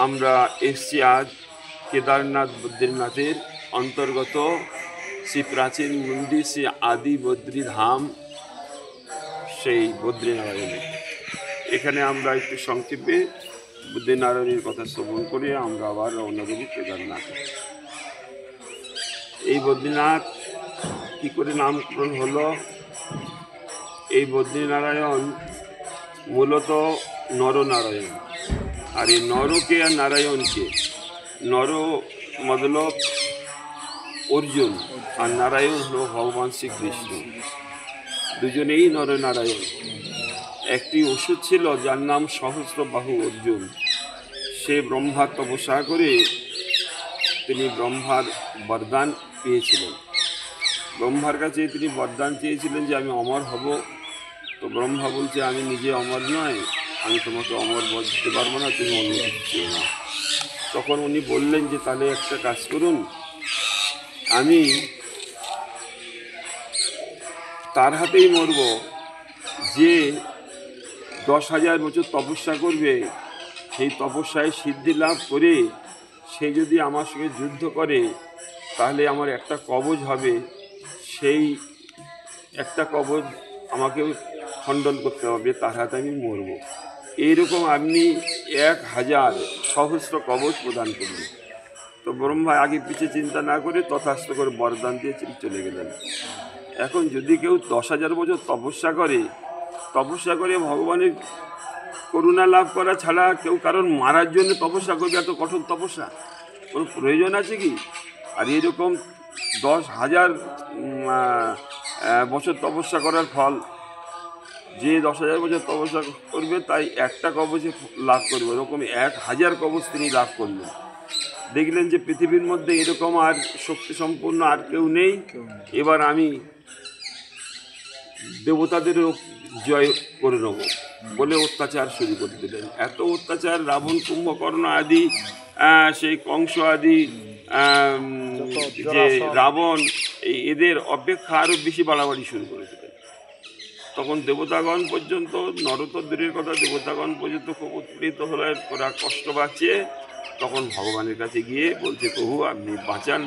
আমরা এসছি আজ কেদারনাথ বদ্রীনাথের অন্তর্গত শ্রী প্রাচীন মন্দির শ্রী আদি বদ্রীধাম সেই বদ্রীনারায়ণে। এখানে আমরা একটু সংক্ষেপে বদ্রীনারায়ণের কথা শ্রবণ করে আমরা আবার রওনা দেব কেদারনাথ। এই বদ্রীনাথ কী করে নামকরণ হলো? এই বদ্রীনারায়ণ মূলত নরনারায়ণ। আর এই নরকে আর নারায়ণকে, নর মতলব অর্জুন আর নারায়ণ হল ভগবান শ্রীকৃষ্ণ, দুজনেই নরনারায়ণ। একটি ওষুধ ছিল যার নাম সহস্রবাহু অর্জুন। সে ব্রহ্মার তপস্যা করে তিনি ব্রহ্মার বরদান পেয়েছিলেন। ব্রহ্মার কাছে তিনি বরদান চেয়েছিলেন যে আমি অমর হব। তো ব্রহ্মা বলছে আমি নিজে অমর নয়, আমি তোমাকে অমর বর দিতে পারবো না, তুমি অনুমতি চেয়ে না। তখন উনি বললেন যে তাহলে একটা কাজ করুন, আমি তার হাতেই মরব যে 10,000 বছর তপস্যা করবে, সেই তপস্যায় সিদ্ধি লাভ করে সে যদি আমার সঙ্গে যুদ্ধ করে তাহলে আমার একটা কবচ হবে, সেই একটা কবচ আমাকে খণ্ডন করতে হবে, তার হাতে আমি মরব। এইরকম আপনি 1,000 সহস্র কবচ প্রদান করবেন। তো ব্রহ্মা আগে পিছিয়ে চিন্তা না করে তথাস্থ করে বরদান দিয়ে চলে গেলেন। এখন যদি কেউ 10,000 বছর তপস্যা করে ভগবানের করুণা লাভ করা ছাড়া কেউ কারণ মারার জন্য তপস্যা করবে, এত কঠোর তপস্যা কোনো প্রয়োজন আছে কি? আর এরকম 10,000 বছর তপস্যা করার ফল, যে 10,000 বছর তপস্যা করবে তাই একটা কবচে লাভ করবে, এরকম 1,000 কবচ তিনি লাভ করলেন। দেখলেন যে পৃথিবীর মধ্যে এরকম আর শক্তি সম্পন্ন আর কেউ নেই, এবার আমি দেবতাদের জয় করে নেব বলে অত্যাচার শুরু করে দিলেন। এত অত্যাচার, রাবণ, কুম্ভকর্ণ আদি, সেই কংস আদি, যে রাবণ, এদের অপেক্ষা আরও বেশি বাড়াবাড়ি শুরু করে দিলেন। তখন দেবতাগণ পর্যন্ত, নরতদ্রের কথা, দেবতাগণ পর্যন্ত খুব উৎপীড়িত হলে ওরা কষ্ট পাচ্ছে। তখন ভগবানের কাছে গিয়ে বলছে, প্রভু আপনি বাঁচান,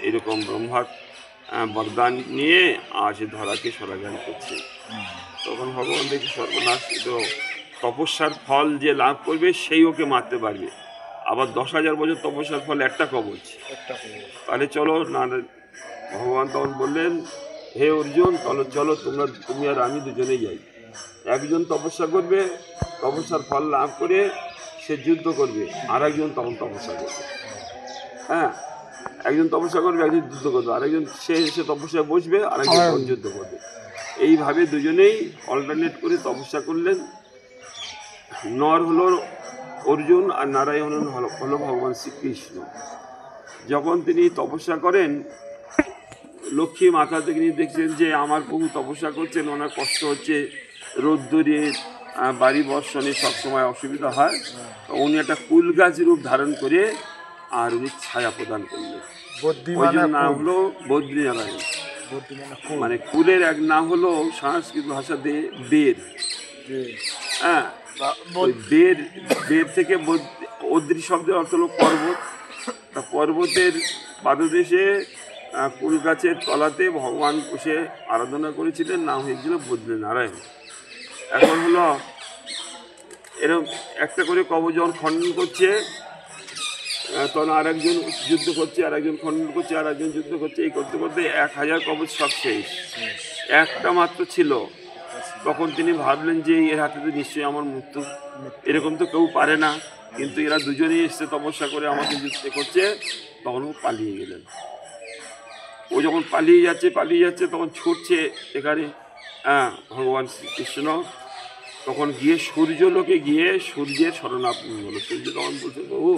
এরকম ব্রহ্মার বরদান নিয়ে আর সে ধরাকে সরাগান করছে। তখন ভগবান দেখে সর্বনাশ, তো তপস্যার ফল যে লাভ করবে সেই ওকে মারতে পারবে, আবার 10,000 বছর তপস্যার ফল একটা কবচ, তাহলে চলো না। ভগবান তখন বললেন, হে অর্জুন, চলো তুমি আর আমি দুজনেই যাই। একজন তপস্যা করবে, তপস্যার ফল লাভ করে সে যুদ্ধ করবে, আর একজন তখন তপস্যা করবে। হ্যাঁ, একজন তপস্যা করবে, একজন যুদ্ধ করবে, আরেকজন সে তপস্যায় বসবে, আরেকজন যুদ্ধ করবে। এইভাবে দুজনেই অল্টারনেট করে তপস্যা করলেন। নর হলো অর্জুন আর নারায়ণ হলো ভগবান শ্রীকৃষ্ণ। যখন তিনি তপস্যা করেন, লক্ষ্মী মাথা থেকে নিয়ে দেখছেন যে আমার প্রভু তপস্যা করছেন, ওনার কষ্ট হচ্ছে, রোদ্দুরে বাড়ি বর্ষণে সবসময় অসুবিধা হয়। উনি একটা কুল গাছ রূপ ধারণ করে আর উনি ছায়া প্রদান করলেন। ওই জন্য নাম হলো বদ্রীনারায়ণ। মানে কুলের এক নাম হলো সংস্কৃত ভাষাতে বের। হ্যাঁ, ওই বের থেকে বদ্রী শব্দের অর্থ হলো পর্বত। তা পর্বতের পাদদেশে কুল গাছের তলাতে ভগবান বসে আরাধনা করেছিলেন, নাম হয়েছিল বদ্রীনারায়ণ। এখন হলো এরকম একটা করে কবচ যখন খণ্ডন করছে, তখন আরেকজন যুদ্ধ করছে, আরেকজন খণ্ডন করছে, আরেকজন যুদ্ধ করছে, এই করতে করতে 1,000 কবচ সব শেষ, একটা মাত্র ছিল। তখন তিনি ভাবলেন যে এর হাতে তো নিশ্চয়ই আমার মৃত্যু, এরকম তো কেউ পারে না, কিন্তু এরা দুজনেই এসছে তপস্যা করে আমাকে যুদ্ধ করছে। তখন ও পালিয়ে গেলেন। ও যখন পালিয়ে যাচ্ছে তখন ছুটছে এখানে ভগবান শ্রীকৃষ্ণ। তখন গিয়ে সূর্যলোকে গিয়ে সূর্যের শরণাপন্ন হলো। সূর্য তখন বলছে, প্রভু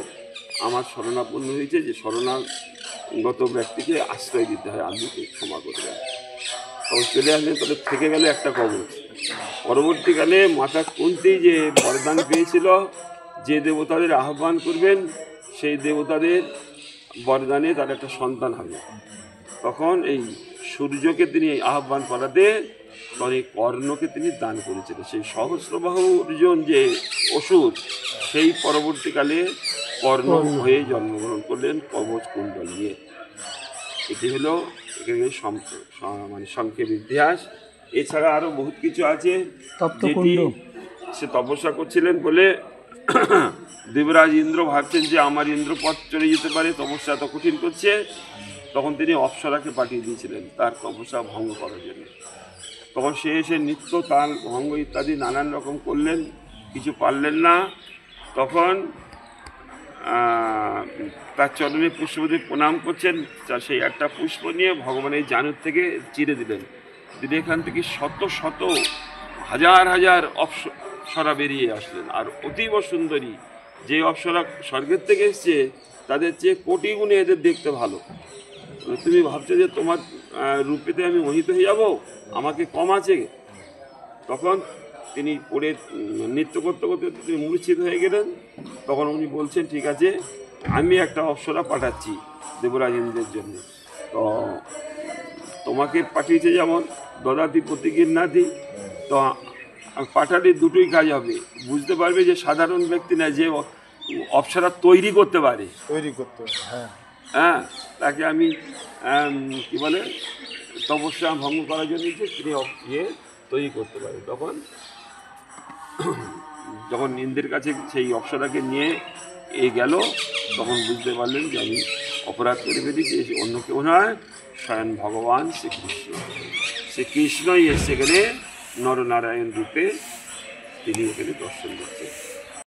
আমার শরণাপন্ন হয়েছে, যে শরণাগত ব্যক্তিকে আশ্রয় দিতে হয়, আপনি ক্ষমা করবেন। তখন চলে আসলেন, তাহলে থেকে গেলে একটা কবচ। পরবর্তীকালে মাতা কুন্তী যে বরদান পেয়েছিল, যে দেবতাদের আহ্বান করবেন সেই দেবতাদের বরদানে তার একটা সন্তান হবে। তখন এই সূর্যকে তিনি আহ্বান করাতে তখন এই কর্ণকে তিনি দান করেছিলেন। সেই সহস্রবাহু অর্জুন যে অসুর, সেই পরবর্তীকালে কর্ণ হয়ে জন্মগ্রহণ করলেন কবচ কুণ্ডল নিয়ে। এটি হলো এখানে মানে সংক্ষেপ ইতিহাস। এছাড়া আরও বহুত কিছু আছে, যেটি সে তপস্যা করছিলেন বলে দেবরাজ ইন্দ্র ভাবছেন যে আমার ইন্দ্রপদ চলে যেতে পারে, তপস্যা এত কঠিন করছে। তখন তিনি অপ্সরাকে পাঠিয়ে দিয়েছিলেন তার তপস্যা ভঙ্গ করার জন্য। তখন সে এসে নিত্য তাল ভঙ্গ ইত্যাদি নানান রকম করলেন, কিছু পারলেন না। তখন তার চরণে পুষ্পতে প্রণাম করছেন, সেই একটা পুষ্প নিয়ে ভগবানের জানুর থেকে চিরে দিলেন। দিলে এখান থেকে শত শত হাজার হাজার অপ্সরা বেরিয়ে আসলেন, আর অতীব সুন্দরী। যে অপ্সরা স্বর্গের থেকে এসছে তাদের চেয়ে কোটি গুণে এদের দেখতে ভালো। তুমি ভাবছো যে তোমার রূপেতে আমি মোহিত হয়ে যাব, আমাকে কম আছে? তখন তিনি পড়ে নৃত্য করতে করতে তিনি মূর্ছিত হয়ে গেলেন। তখন উনি বলছেন, ঠিক আছে, আমি একটা অপ্সরা পাঠাচ্ছি দেবরাজ ইন্দ্রের জন্য। তো তোমাকে পাঠিয়েছে যেমন দদাতি প্রতিগৃহ্ণাতি, তো পাঠালে দুটোই কাজ হবে। বুঝতে পারবে যে সাধারণ ব্যক্তি না, যে অপ্সরা তৈরি করতে পারে, হ্যাঁ, তাকে আমি কি বলে তপস্যা ভঙ্গ করার জন্য যে তিনি তৈরি করতে পারে। তখন যখন ইন্দ্রের কাছে সেই অপ্সরাকে নিয়ে গেল, তখন বুঝতে পারলেন যে আমি অপরাধ করে ফেলেছি, অন্য কেউ নয়, স্বয়ং ভগবান শ্রীকৃষ্ণ। শ্রীকৃষ্ণই এসে গেলে নরনারায়ণ রূপে তিনি এখানে দর্শন দিচ্ছেন।